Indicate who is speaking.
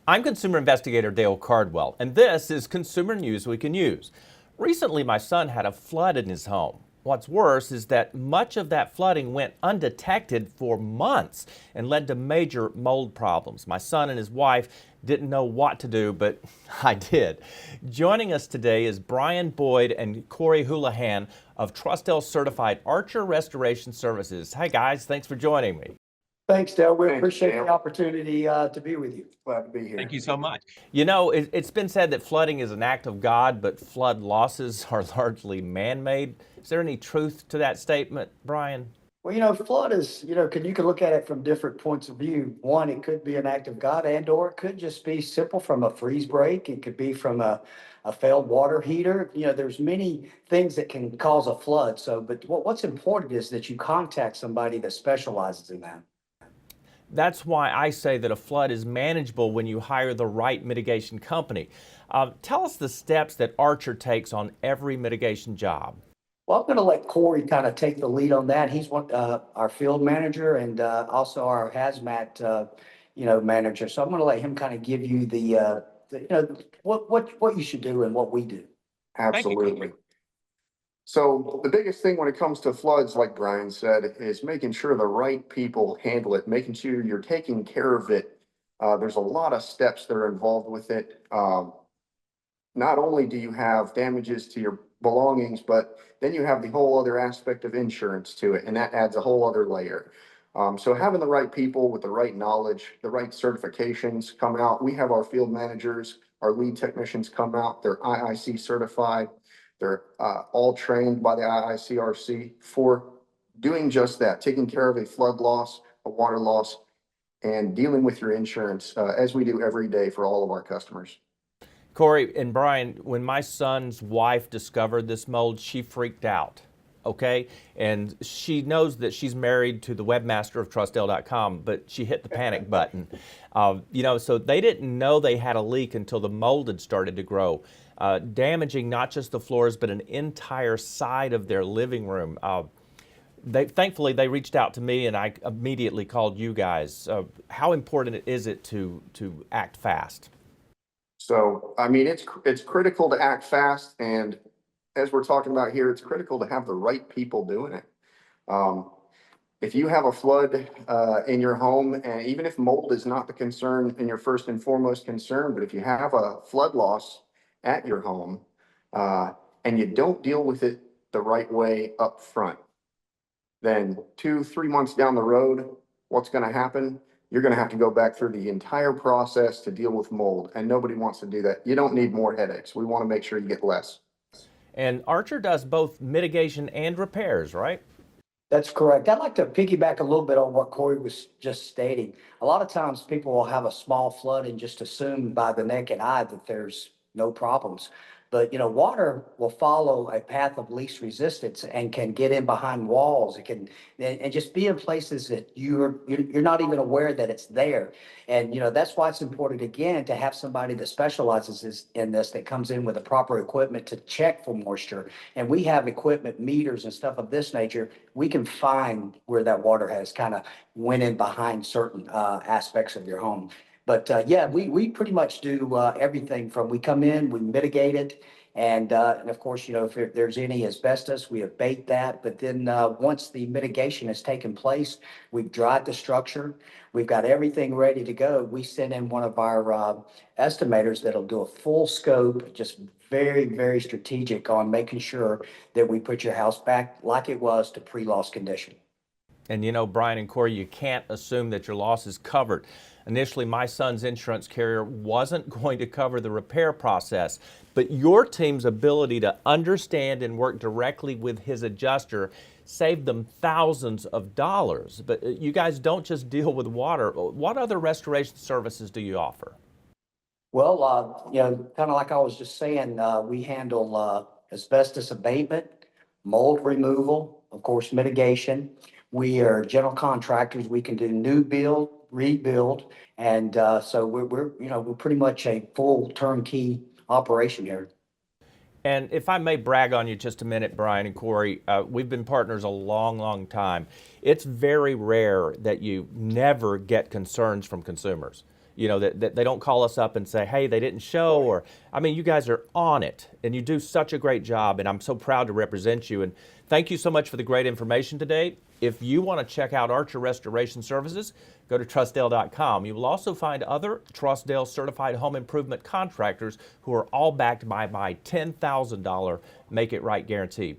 Speaker 1: I'm consumer investigator Dale Cardwell, and this is consumer news we can use. Recently, my son had a flood in his home. What's worse is that much of that flooding went undetected for months and led to major mold problems. My son and his wife didn't know what to do, but I did. Joining us today is Brian Boyd and Corey Houlihan of TrustDALE Certified Archer Restoration Services. Hey guys, thanks for joining me.
Speaker 2: Thanks, Dale. We
Speaker 3: Thanks,
Speaker 2: appreciate
Speaker 3: Dale.
Speaker 2: the opportunity to be with you.
Speaker 3: Glad to be here.
Speaker 1: Thank you so much. You know, it's been said that flooding is an act of God, but flood losses are largely man-made. Is there any truth to that statement, Brian?
Speaker 2: Well, flood is, you can look at it from different points of view. One, it could be an act of God, and or it could just be simple from a freeze break. It could be from a failed water heater. There's many things that can cause a flood. But what's important is that you contact somebody that specializes in that.
Speaker 1: That's why I say that a flood is manageable when you hire the right mitigation company. Tell us the steps that Archer takes on every mitigation job.
Speaker 2: Well, I'm going to let Corey kind of take the lead on that. He's our field manager and also our hazmat, manager. So I'm going to let him kind of give you what you should do and what we do.
Speaker 3: Absolutely. So the biggest thing when it comes to floods, like Brian said, is making sure the right people handle it, making sure you're taking care of it. There's a lot of steps that are involved with it. Not only do you have damages to your belongings, but then you have the whole other aspect of insurance to it, and that adds a whole other layer. So having the right people with the right knowledge, the right certifications come out. We have our field managers, our lead technicians come out. They're IIC certified. They're all trained by the IICRC for doing just that, taking care of a flood loss, a water loss, and dealing with your insurance as we do every day for all of our customers.
Speaker 1: Corey and Brian, when my son's wife discovered this mold, she freaked out, okay? And she knows that she's married to the webmaster of TrustDALE.com, but she hit the panic button. So they didn't know they had a leak until the mold had started to grow, damaging not just the floors, but an entire side of their living room. Thankfully, they reached out to me, and I immediately called you guys. How important is it to act fast?
Speaker 3: So, I mean, it's critical to act fast, and as we're talking about here, it's critical to have the right people doing it. If you have a flood in your home, and even if mold is not the concern and your first and foremost concern, but if you have a flood loss at your home and you don't deal with it the right way up front, then 2-3 months down the road, what's going to happen? You're going to have to go back through the entire process to deal with mold, and nobody wants to do that. You don't need more headaches. We want to make sure you get less.
Speaker 1: And Archer does both mitigation and repairs, right?
Speaker 2: That's correct. I'd like to piggyback a little bit on what Corey was just stating. A lot of times people will have a small flood and just assume by the naked eye that there's no problems. But, water will follow a path of least resistance and can get in behind walls. It can, and just be in places that you're not even aware that it's there. And, that's why it's important, again, to have somebody that specializes in this, that comes in with the proper equipment to check for moisture. And we have equipment, meters and stuff of this nature. We can find where that water has kind of went in behind certain aspects of your home. But we pretty much do everything from we come in, we mitigate it. And of course, if there's any asbestos, we abate that. But then once the mitigation has taken place, we've dried the structure. We've got everything ready to go. We send in one of our estimators that'll do a full scope, just very, very strategic on making sure that we put your house back like it was to pre-loss condition.
Speaker 1: And Brian and Corey, you can't assume that your loss is covered. Initially, my son's insurance carrier wasn't going to cover the repair process, but your team's ability to understand and work directly with his adjuster saved them thousands of dollars. But you guys don't just deal with water. What other restoration services do you offer?
Speaker 2: Well, kind of like I was just saying, we handle asbestos abatement, mold removal, of course, mitigation. We are general contractors. We can do new build, rebuild, and so we're pretty much a full turnkey operation here.
Speaker 1: And if I may brag on you just a minute, Brian and Corey, we've been partners a long, long time. It's very rare that you never get concerns from consumers. you know, that they don't call us up and say, hey, they didn't show, or, I mean, you guys are on it, and you do such a great job, and I'm so proud to represent you. And thank you so much for the great information today. If you want to check out Archer Restoration Services, go to TrustDALE.com. You will also find other TrustDALE certified home improvement contractors who are all backed by my $10,000 Make It Right guarantee.